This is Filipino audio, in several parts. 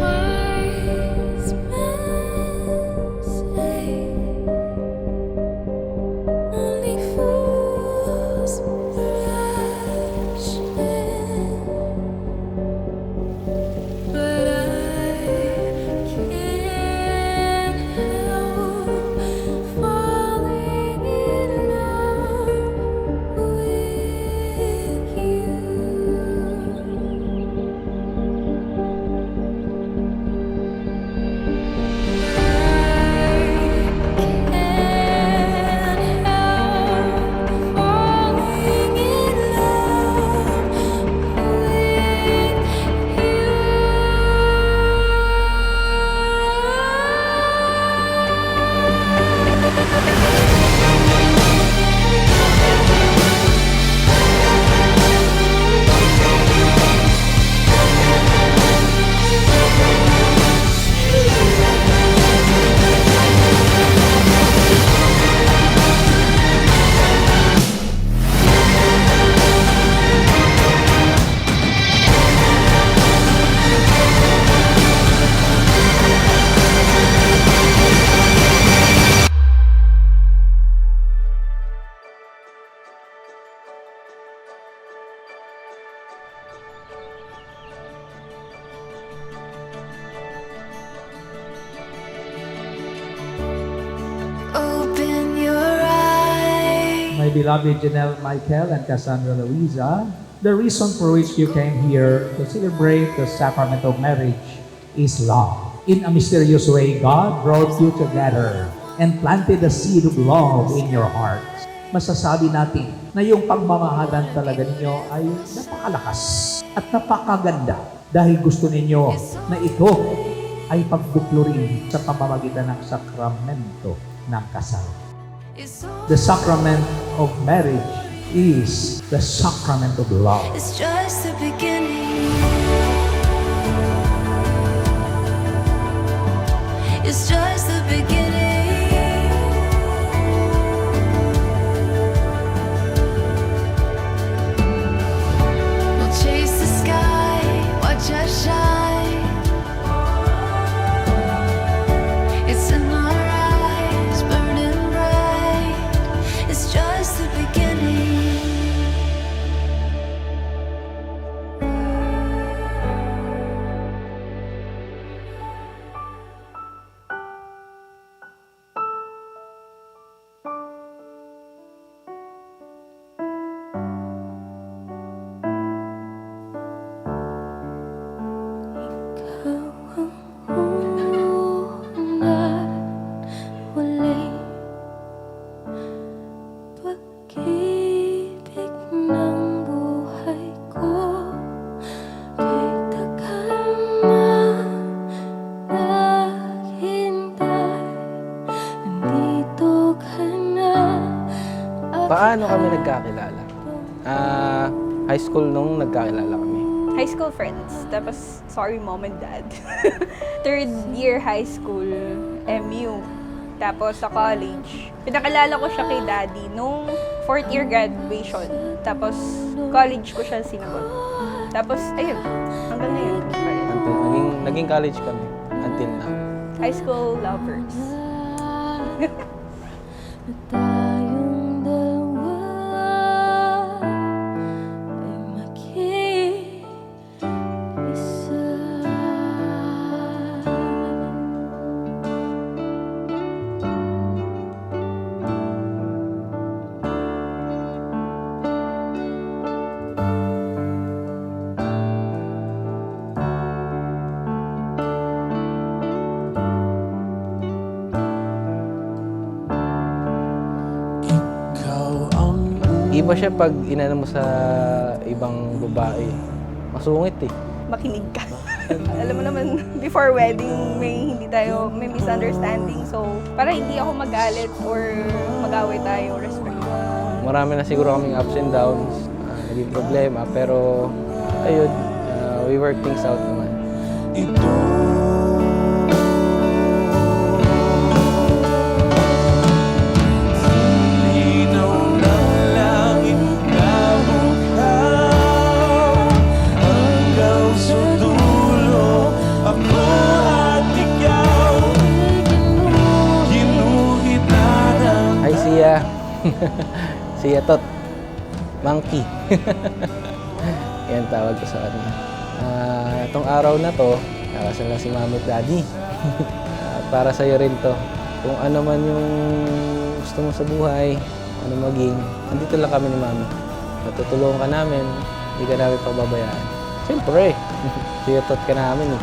Wise men say only fools rush in, but I can't help falling in love with you. Open your eyes. My beloved Janelle Michael and Cassandra Louisa, the reason for which you came here to celebrate the sacrament of marriage is love. In a mysterious way, God brought you together and planted the seed of love in your hearts. Masasabi natin na yung pagmamahalan talaga ninyo ay napakalakas at napakaganda dahil gusto ninyo na ito ay pagbuklurin sa pamamagitan ng sakramento ng kasal. The sacrament of marriage is the sacrament of love. It's just the beginning. It's just the beginning. We'll chase the sky, watch us shine. It's in our eyes, burning bright. It's just the beginning. Pag-ibig ng buhay ko, kay tagal na naghintay, nandito ka na. Paano kami nagkakilala? High school nung nagkakilala kami. High school friends. Tapos, sorry mom and dad. Third year high school, MU. Tapos sa college, pinakilala ko siya kay daddy nung fourth year graduation. Tapos college ko siya sinagot. Tapos, ayun, hanggang ngayon. Naging college kami until now. High school lovers. Tayong dalawa ay mag-iisa. Iba siya pag inano mo sa ibang babae. Masungit eh. Makinig ka. Alam mo naman, before wedding, may misunderstanding. So, para hindi ako magalit or mag-away tayo, respect. Marami na siguro kaming ups and downs, naging problema, pero ayun, we work things out naman. Hanggang sa dulo ako Si Yatot. Monkey. Yan tawag ko sa kanya. Itong araw na to, nakasal na si Mami at Daddy. Para sa'yo rin to. Kung ano man yung gusto mo sa buhay, ano maging, andito lang kami ni Mami. Matutulungan ka namin, hindi ka namin pababayaan. Siyempre, siyatot ka namin eh.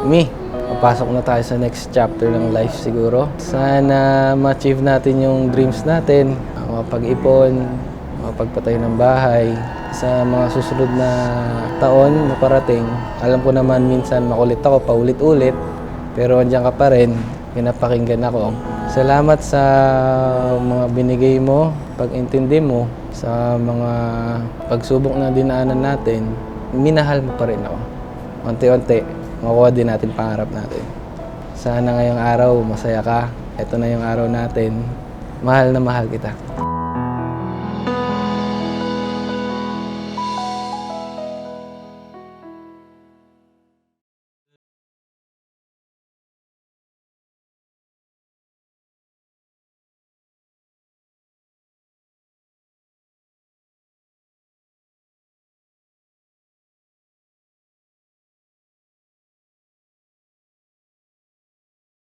Mi, papasok na tayo sa next chapter ng life siguro. Sana ma-achieve natin yung dreams natin, mapag-ipon, mapagpatayo ng bahay. Sa mga susunod na taon na parating, alam ko naman minsan makulit ako paulit-ulit, pero andyan ka pa rin, pinapakinggan ako. Salamat sa mga binigay mo, pag-intindi mo, sa mga pagsubok na dinaanan natin, minahal mo pa rin ako. Unti-unti, makuha din natin pangarap natin. Sana ngayong araw masaya ka. Ito na yung araw natin. Mahal na mahal kita.